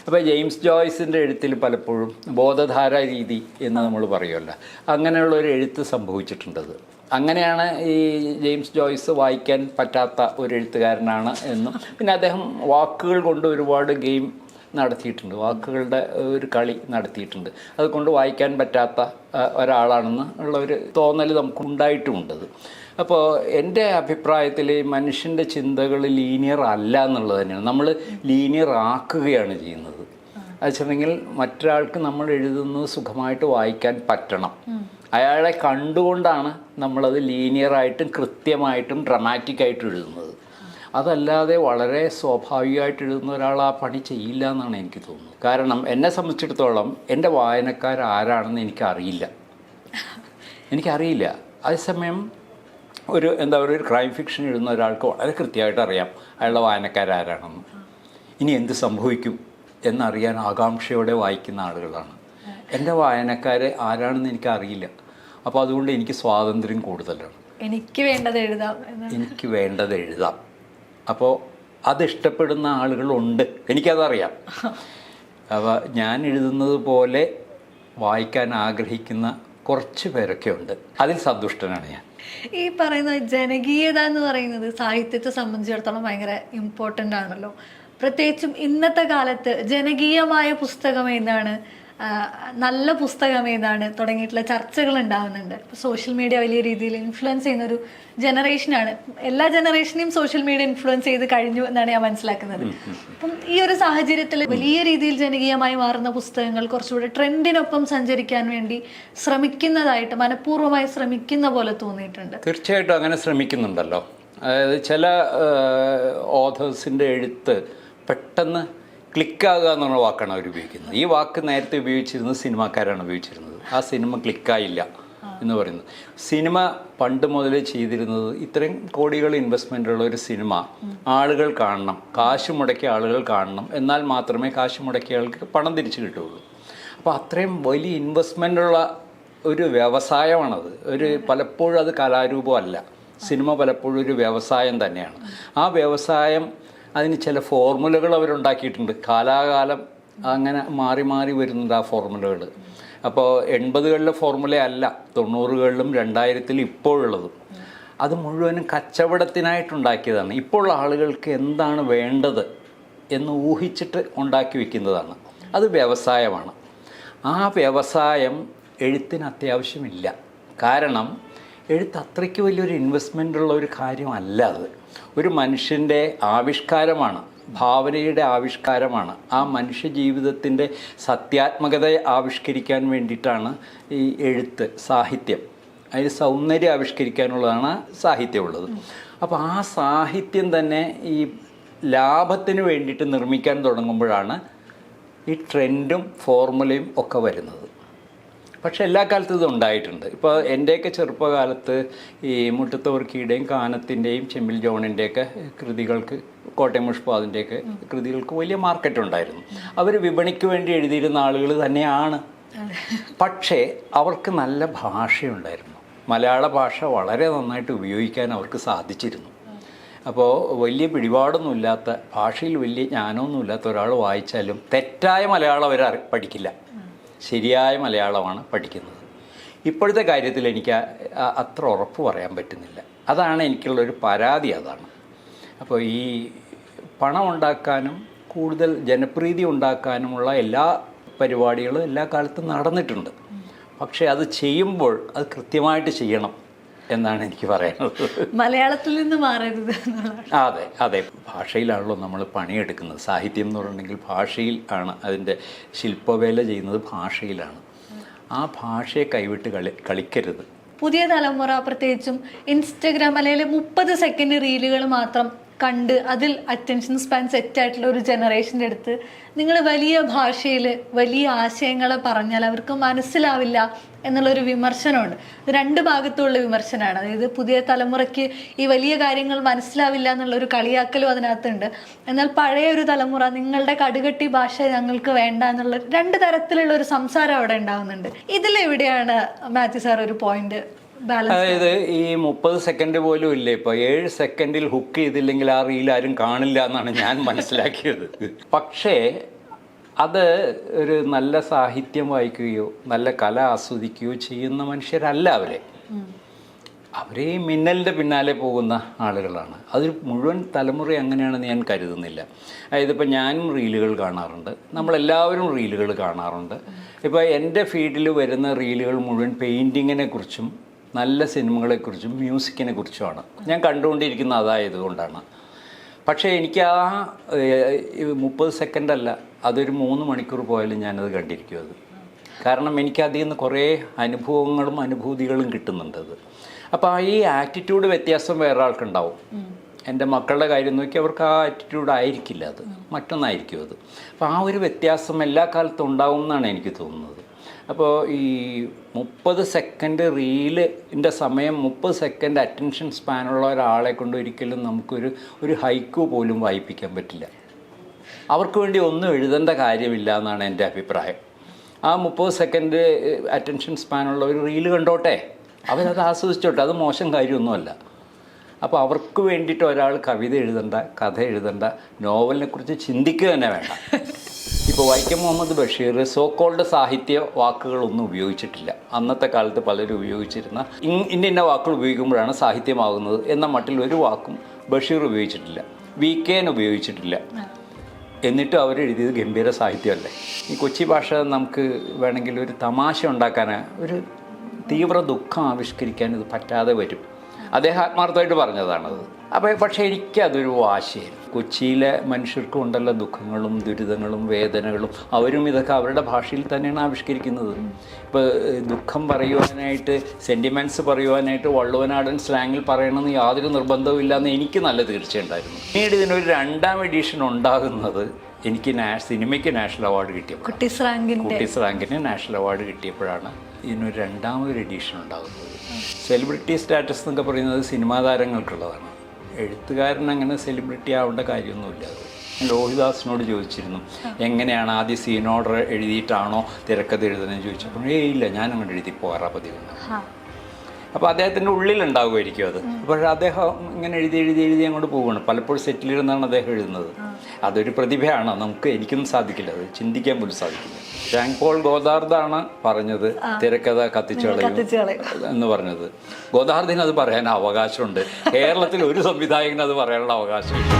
അപ്പോൾ ജെയിംസ് ജോയ്സിൻ്റെ എഴുത്തിൽ പലപ്പോഴും ബോധധാര രീതി എന്ന് നമ്മൾ പറയുമല്ലോ, അങ്ങനെയുള്ളൊരു എഴുത്ത് സംഭവിച്ചിട്ടുണ്ടത്. അങ്ങനെയാണ് ഈ ജെയിംസ് ജോയ്സ് വായിക്കാൻ പറ്റാത്ത ഒരു എഴുത്തുകാരനാണ് എന്നും, പിന്നെ അദ്ദേഹം വാക്കുകൾ കൊണ്ട് ഒരുപാട് ഗെയിം നടത്തിയിട്ടുണ്ട്, വാക്കുകളുടെ ഒരു കളി നടത്തിയിട്ടുണ്ട്. അതുകൊണ്ട് വായിക്കാൻ പറ്റാത്ത ഒരാളാണെന്ന് ഉള്ള ഒരു തോന്നൽ നമുക്കുണ്ടായിട്ടുമുണ്ടത്. അപ്പോൾ എൻ്റെ അഭിപ്രായത്തിൽ മനുഷ്യൻ്റെ ചിന്തകൾ ലീനിയർ അല്ല എന്നുള്ളത് തന്നെയാണ്. നമ്മൾ ലീനിയർ ആക്കുകയാണ് ചെയ്യുന്നത്. അത് വെച്ചിട്ടുണ്ടെങ്കിൽ മറ്റൊരാൾക്ക് നമ്മൾ എഴുതുന്നത് സുഖമായിട്ട് വായിക്കാൻ പറ്റണം. അയാളെ കണ്ടുകൊണ്ടാണ് നമ്മളത് ലീനിയറായിട്ടും കൃത്യമായിട്ടും ഡ്രമാറ്റിക്കായിട്ടും എഴുതുന്നത്. അതല്ലാതെ വളരെ സ്വാഭാവികമായിട്ട് എഴുതുന്ന ഒരാൾ ആ പണി ചെയ്യില്ല എന്നാണ് എനിക്ക് തോന്നുന്നത്. കാരണം എന്നെ സംബന്ധിച്ചിടത്തോളം എൻ്റെ വായനക്കാരാരാണെന്ന് എനിക്കറിയില്ല. അതേസമയം ഒരു ക്രൈം ഫിക്ഷൻ എഴുതുന്ന ഒരാൾക്ക് വളരെ കൃത്യമായിട്ട് അറിയാം അയാളുടെ വായനക്കാരാരാണെന്ന്. ഇനി എന്ത് സംഭവിക്കും എന്നറിയാൻ ആകാംക്ഷയോടെ വായിക്കുന്ന ആളുകളാണ്. എൻ്റെ വായനക്കാരെ ആരാണെന്ന് എനിക്കറിയില്ല. അപ്പോൾ അതുകൊണ്ട് എനിക്ക് സ്വാതന്ത്ര്യം കൂടുതലാണ്. എനിക്ക് വേണ്ടത് എഴുതാം അപ്പോൾ അതിഷ്ടപ്പെടുന്ന ആളുകളുണ്ട്, എനിക്കതറിയാം. അപ്പോൾ ഞാൻ എഴുതുന്നത് പോലെ വായിക്കാൻ ആഗ്രഹിക്കുന്ന കുറച്ച് പേരൊക്കെ ഉണ്ട്. അതിൽ സന്തുഷ്ടനാണ് ഞാൻ. ഈ പറയുന്ന ജനകീയത എന്ന് പറയുന്നത് സാഹിത്യത്തെ സംബന്ധിച്ചിടത്തോളം ഭയങ്കര ഇമ്പോർട്ടൻ്റ് ആണല്ലോ. പ്രത്യേകിച്ചും ഇന്നത്തെ കാലത്ത് ജനകീയമായ പുസ്തകം ഏതാണ്, നല്ല പുസ്തകം ഏതാണ് തുടങ്ങിയിട്ടുള്ള ചർച്ചകൾ ഉണ്ടാവുന്നുണ്ട്. സോഷ്യൽ മീഡിയ വലിയ രീതിയിൽ ഇൻഫ്ലുവൻസ് ചെയ്യുന്ന ഒരു ജനറേഷനാണ്. എല്ലാ ജനറേഷനെയും സോഷ്യൽ മീഡിയ ഇൻഫ്ലുവൻസ് ചെയ്ത് കഴിഞ്ഞു എന്നാണ് ഞാൻ മനസ്സിലാക്കുന്നത്. അപ്പം ഈ ഒരു സാഹചര്യത്തിൽ വലിയ രീതിയിൽ ജനകീയമായി മാറുന്ന പുസ്തകങ്ങൾ കുറച്ചുകൂടെ ട്രെൻഡിനൊപ്പം സഞ്ചരിക്കാൻ വേണ്ടി ശ്രമിക്കുന്നതായിട്ട് മനഃപൂർവ്വമായി ശ്രമിക്കുന്ന പോലെ തോന്നിയിട്ടുണ്ട്. തീർച്ചയായിട്ടും അങ്ങനെ ശ്രമിക്കുന്നുണ്ടല്ലോ. അതായത് ചില ഓഥേഴ്സിൻ്റെ എഴുത്ത് പെട്ടെന്ന് ക്ലിക്കാകുക എന്നുള്ള വാക്കാണ് അവർ ഉപയോഗിക്കുന്നത്. ഈ വാക്ക് നേരത്തെ ഉപയോഗിച്ചിരുന്നത് സിനിമാക്കാരാണ് ഉപയോഗിച്ചിരുന്നത്. ആ സിനിമ ക്ലിക്കായില്ല എന്ന് പറയുന്നത്. സിനിമ പണ്ട് മുതലേ ചെയ്തിരുന്നത് ഇത്രയും കോടികൾ ഇൻവെസ്റ്റ്മെൻറ്റുള്ള ഒരു സിനിമ ആളുകൾ കാണണം, കാശ് മുടക്കിയ ആളുകൾ കാണണം, എന്നാൽ മാത്രമേ കാശ് മുടക്കിയ ആൾക്ക് പണം തിരിച്ചു കിട്ടുകയുള്ളൂ. അപ്പോൾ അത്രയും വലിയ ഇൻവെസ്റ്റ്മെൻറ്റുള്ള ഒരു വ്യവസായമാണത്. പലപ്പോഴും അത് കലാരൂപമല്ല. സിനിമ പലപ്പോഴും ഒരു വ്യവസായം തന്നെയാണ്. ആ വ്യവസായം അതിന് ചില ഫോർമുലകൾ അവരുണ്ടാക്കിയിട്ടുണ്ട്. കാലാകാലം അങ്ങനെ മാറി മാറി വരുന്നുണ്ട് ആ ഫോർമുലകൾ. അപ്പോൾ 80കളിലെ ഫോർമുല അല്ല 90കളിലും 2000-ലും ഇപ്പോഴുള്ളതും. അത് മുഴുവനും കച്ചവടത്തിനായിട്ടുണ്ടാക്കിയതാണ്. ഇപ്പോൾ ആളുകൾക്ക് എന്താണ് വേണ്ടത് എന്ന് ഊഹിച്ചിട്ട് ഉണ്ടാക്കി വയ്ക്കുന്നതാണ്. അത് വ്യവസായമാണ്. ആ വ്യവസായം എഴുത്തിന് അത്യാവശ്യമില്ല. കാരണം എഴുത്ത് അത്രയ്ക്ക് വലിയൊരു ഇൻവെസ്റ്റ്മെൻ്റുള്ള ഒരു കാര്യമല്ല. അത് ഒരു മനുഷ്യൻ്റെ ആവിഷ്കാരമാണ്, ഭാവനയുടെ ആവിഷ്കാരമാണ്. ആ മനുഷ്യ ജീവിതത്തിൻ്റെ സത്യാത്മകതയെ ആവിഷ്കരിക്കാൻ വേണ്ടിയിട്ടാണ് ഈ എഴുത്ത്, സാഹിത്യം. അതിന് സൗന്ദര്യം ആവിഷ്കരിക്കാനുള്ളതാണ് സാഹിത്യമുള്ളത്. അപ്പോൾ ആ സാഹിത്യം തന്നെ ഈ ലാഭത്തിന് വേണ്ടിയിട്ട് നിർമ്മിക്കാൻ തുടങ്ങുമ്പോഴാണ് ഈ ട്രെൻഡും ഫോർമുലയും ഒക്കെ വരുന്നത്. പക്ഷെ എല്ലാ കാലത്തും ഇത് ഉണ്ടായിട്ടുണ്ട്. ഇപ്പോൾ എൻ്റെയൊക്കെ ചെറുപ്പകാലത്ത് ഈ മുട്ടത്തുവർക്കിയുടെയും കാനത്തിൻ്റെയും ചെമ്മിൽ ജോണിൻ്റെയൊക്കെ കൃതികൾക്ക്, കോട്ടയം മുഷ്പാദിൻ്റെയൊക്കെ കൃതികൾക്ക് വലിയ മാർക്കറ്റ് ഉണ്ടായിരുന്നു. അവർ വിപണിക്ക് വേണ്ടി എഴുതിയിരുന്ന ആളുകൾ തന്നെയാണ്. പക്ഷേ അവർക്ക് നല്ല ഭാഷയുണ്ടായിരുന്നു. മലയാള ഭാഷ വളരെ നന്നായിട്ട് ഉപയോഗിക്കാൻ അവർക്ക് സാധിച്ചിരുന്നു. അപ്പോൾ വലിയ പിടിപാടൊന്നുമില്ലാത്ത, ഭാഷയിൽ വലിയ ജ്ഞാനമൊന്നുമില്ലാത്ത ഒരാൾ വായിച്ചാലും തെറ്റായ മലയാളം അവർ പഠിക്കില്ല, ശരിയായ മലയാളമാണ് പഠിക്കുന്നത്. ഇപ്പോഴത്തെ കാര്യത്തിൽ എനിക്ക് അത്ര ഉറപ്പ് പറയാൻ പറ്റുന്നില്ല. അതാണ് എനിക്കുള്ളൊരു പരാതി. അതാണ്. അപ്പോൾ ഈ പണം ഉണ്ടാക്കാനും കൂടുതൽ ജനപ്രീതി ഉണ്ടാക്കാനുമുള്ള എല്ലാ പരിപാടികളും എല്ലാ കാലത്തും നടന്നിട്ടുണ്ട്. പക്ഷേ അത് ചെയ്യുമ്പോൾ അത് കൃത്യമായിട്ട് ചെയ്യണം എന്നാണ് എനിക്ക് പറയാനുള്ളത്. മലയാളത്തിൽ നിന്ന് മാറരുത്. അതെ അതെ, ഭാഷയിലാണല്ലോ നമ്മൾ പണിയെടുക്കുന്നത്. സാഹിത്യം എന്ന് പറഞ്ഞിട്ടുണ്ടെങ്കിൽ ഭാഷയിൽ ആണ്, അതിൻ്റെ ശില്പവേല ചെയ്യുന്നത് ഭാഷയിലാണ്. ആ ഭാഷയെ കൈവിട്ട് കളിക്കരുത്. പുതിയ തലമുറ പ്രത്യേകിച്ചും ഇൻസ്റ്റഗ്രാം അല്ലെങ്കിൽ 30 സെക്കൻഡ് റീലുകൾ മാത്രം കണ്ട് അതിൽ അറ്റൻഷൻ സ്പാൻ സെറ്റായിട്ടുള്ള ഒരു ജനറേഷൻ്റെ അടുത്ത് നിങ്ങൾ വലിയ ഭാഷയിൽ വലിയ ആശയങ്ങൾ പറഞ്ഞാൽ അവർക്ക് മനസ്സിലാവില്ല എന്നുള്ളൊരു വിമർശനമുണ്ട്. ഇത് രണ്ട് ഭാഗത്തുള്ള വിമർശനമാണ്. അതായത് പുതിയ തലമുറയ്ക്ക് ഈ വലിയ കാര്യങ്ങൾ മനസ്സിലാവില്ല എന്നുള്ളൊരു കളിയാക്കലും അതിനകത്തുണ്ട്. എന്നാൽ പഴയ ഒരു തലമുറ നിങ്ങളുടെ കടുകട്ടി ഭാഷ ഞങ്ങൾക്ക് വേണ്ട എന്നുള്ള രണ്ട് തരത്തിലുള്ള ഒരു സംസാരം അവിടെ ഉണ്ടാകുന്നുണ്ട്. ഇതിലെവിടെയാണ് മാത്യു സാർ ഒരു പോയിന്റ് ബാലൻസ്? അതായത് ഈ 30 സെക്കൻഡ് പോലും ഇല്ല. ഇപ്പോൾ 7 സെക്കൻഡിൽ ഹുക്ക് ചെയ്തില്ലെങ്കിൽ ആ റീൽ ആരും കാണില്ല എന്നാണ് ഞാൻ മനസ്സിലാക്കിയത്. പക്ഷേ അത് ഒരു നല്ല സാഹിത്യം വായിക്കുകയോ നല്ല കല ആസ്വദിക്കുകയോ ചെയ്യുന്ന മനുഷ്യരല്ല അവരെ ഈ മിന്നലിൻ്റെ പിന്നാലെ പോകുന്ന ആളുകളാണ്. അത് മുഴുവൻ തലമുറ അങ്ങനെയാണെന്ന് ഞാൻ കരുതുന്നില്ല. അതായത് ഇപ്പോൾ ഞാനും റീലുകൾ കാണാറുണ്ട്, നമ്മളെല്ലാവരും റീലുകൾ കാണാറുണ്ട്. ഇപ്പോൾ എൻ്റെ ഫീൽഡിൽ വരുന്ന റീലുകൾ മുഴുവൻ പെയിൻറ്റിങ്ങിനെ കുറിച്ചും നല്ല സിനിമകളെക്കുറിച്ചും മ്യൂസിക്കിനെ കുറിച്ചുമാണ് ഞാൻ കണ്ടുകൊണ്ടിരിക്കുന്നത്. അതായതുകൊണ്ടാണ്. പക്ഷേ എനിക്ക് ആ 30 സെക്കൻഡല്ല, അതൊരു 3 മണിക്കൂർ പോയാലും ഞാനത് കണ്ടിരിക്കും. അത് കാരണം എനിക്ക് അതിൽ നിന്ന് കുറേ അനുഭവങ്ങളും അനുഭൂതികളും കിട്ടുന്നുണ്ട്. അപ്പോൾ ഈ ആറ്റിറ്റ്യൂഡ് വ്യത്യാസം വേറെ ആൾക്കുണ്ടാവും. എൻ്റെ മക്കളുടെ കാര്യം നോക്കി അവർക്ക് ആ ആറ്റിറ്റ്യൂഡ് ആയിരിക്കില്ല, അത് മറ്റൊന്നായിരിക്കും അത്. അപ്പോൾ ആ ഒരു വ്യത്യാസം എല്ലാ കാലത്തും ഉണ്ടാവും എന്നാണ് എനിക്ക് തോന്നുന്നത്. അപ്പോൾ ഈ 30 സെക്കൻഡ് റീലിൻ്റെ സമയം 30 സെക്കൻഡ് അറ്റൻഷൻ സ്പാനുള്ള ഒരാളെ കൊണ്ട് ഒരിക്കലും നമുക്കൊരു ഹൈക്കു പോലും വായിപ്പിക്കാൻ പറ്റില്ല. അവർക്ക് വേണ്ടി ഒന്നും എഴുതേണ്ട കാര്യമില്ല എന്നാണ് എൻ്റെ അഭിപ്രായം. ആ 30 സെക്കൻഡ് അറ്റൻഷൻ സ്പാനുള്ള ഒരു റീല് കണ്ടോട്ടെ, അവരത് ആസ്വദിച്ചോട്ടെ, അത് മോശം കാര്യമൊന്നുമല്ല. അപ്പോൾ അവർക്ക് വേണ്ടിയിട്ട് ഒരാൾ കവിത എഴുതണ്ട, കഥ എഴുതണ്ട, നോവലിനെ കുറിച്ച് ചിന്തിക്കുക തന്നെ വേണ്ട. ഇപ്പോൾ വൈക്കം മുഹമ്മദ് ബഷീർ സോക്കോൾഡ് സാഹിത്യ വാക്കുകളൊന്നും ഉപയോഗിച്ചിട്ടില്ല. അന്നത്തെ കാലത്ത് പലരും ഉപയോഗിച്ചിരുന്ന ഇന്ന വാക്കുകൾ ഉപയോഗിക്കുമ്പോഴാണ് സാഹിത്യമാകുന്നത് എന്ന മട്ടിൽ ഒരു വാക്കും ബഷീർ ഉപയോഗിച്ചിട്ടില്ല, VK ഉപയോഗിച്ചിട്ടില്ല. എന്നിട്ടും അവരെഴുതിയത് ഗംഭീര സാഹിത്യമല്ലേ. ഈ കൊച്ചി ഭാഷ നമുക്ക് വേണമെങ്കിൽ ഒരു തമാശ ഉണ്ടാക്കാൻ, ഒരു തീവ്ര ദുഃഖം ആവിഷ്കരിക്കാൻ ഇത് പറ്റാതെ വരും. അദ്ദേഹം ആത്മാർത്ഥമായിട്ട് പറഞ്ഞതാണത്. പക്ഷേ എനിക്കതൊരു വാശിയായിരുന്നു. കൊച്ചിയിലെ മനുഷ്യർക്കും ഉണ്ടല്ലോ ദുഃഖങ്ങളും ദുരിതങ്ങളും വേദനകളും, അവരും ഇതൊക്കെ അവരുടെ ഭാഷയിൽ തന്നെയാണ് ആവിഷ്കരിക്കുന്നത്. ഇപ്പോൾ ദുഃഖം പറയുവാനായിട്ട്, സെൻറ്റിമെൻറ്റ്സ് പറയുവാനായിട്ട് വള്ളുവനാടൻ സ്ലാങ്ങിൽ പറയണമെന്ന് യാതൊരു നിർബന്ധവും ഇല്ലയെന്ന് എനിക്ക് നല്ല തീർച്ചയുണ്ടായിരുന്നു. പിന്നീട് ഇതിനൊരു 2ാം എഡിഷൻ ഉണ്ടാകുന്നത് എനിക്ക് സിനിമയ്ക്ക് നാഷണൽ അവാർഡ് കിട്ടിയപ്പോൾ, കുട്ടീസ് റാങ്കിന് നാഷണൽ അവാർഡ് കിട്ടിയപ്പോഴാണ് ഇതിനൊരു 2ാമതൊരു എഡിഷൻ ഉണ്ടാകുന്നത്. സെലിബ്രിറ്റി സ്റ്റാറ്റസ് എന്നൊക്കെ പറയുന്നത് സിനിമാ താരങ്ങൾക്കുള്ളതാണ്. എഴുത്തുകാരൻ അങ്ങനെ സെലിബ്രിറ്റി ആവേണ്ട കാര്യമൊന്നുമില്ല. ലോഹിദാസിനോട് ചോദിച്ചിരുന്നു, എങ്ങനെയാണ് ആദ്യം സീൻ ഓർഡർ എഴുതിയിട്ടാണോ തിരക്കഥ എഴുതുന്നതെന്ന് ചോദിച്ചപ്പോൾ ഇല്ല, ഞാൻ അങ്ങോട്ട് എഴുതി പോകാറാ പതിവ്. അപ്പോൾ അദ്ദേഹത്തിൻ്റെ ഉള്ളിലുണ്ടാകുമായിരിക്കും അത്. പക്ഷേ അദ്ദേഹം ഇങ്ങനെ എഴുതി അങ്ങോട്ട് പോവുകയാണ്. പലപ്പോഴും സെറ്റിലിരുന്നാണ് അദ്ദേഹം എഴുതുന്നത്. അതൊരു പ്രതിഭയാണ്, എനിക്കൊന്നും സാധിക്കില്ല, അത് ചിന്തിക്കാൻ പോലും സാധിക്കില്ല. ജാൻ പോൾ ഗോദാർദാണ് പറഞ്ഞത് തിരക്കഥ കത്തിച്ചുകളയും എന്ന് പറഞ്ഞത്. ഗോദാർദിന് അത് പറയാൻ അവകാശമുണ്ട്, കേരളത്തിൽ ഒരു സംവിധായകന് അത് പറയാനുള്ള അവകാശമില്ല.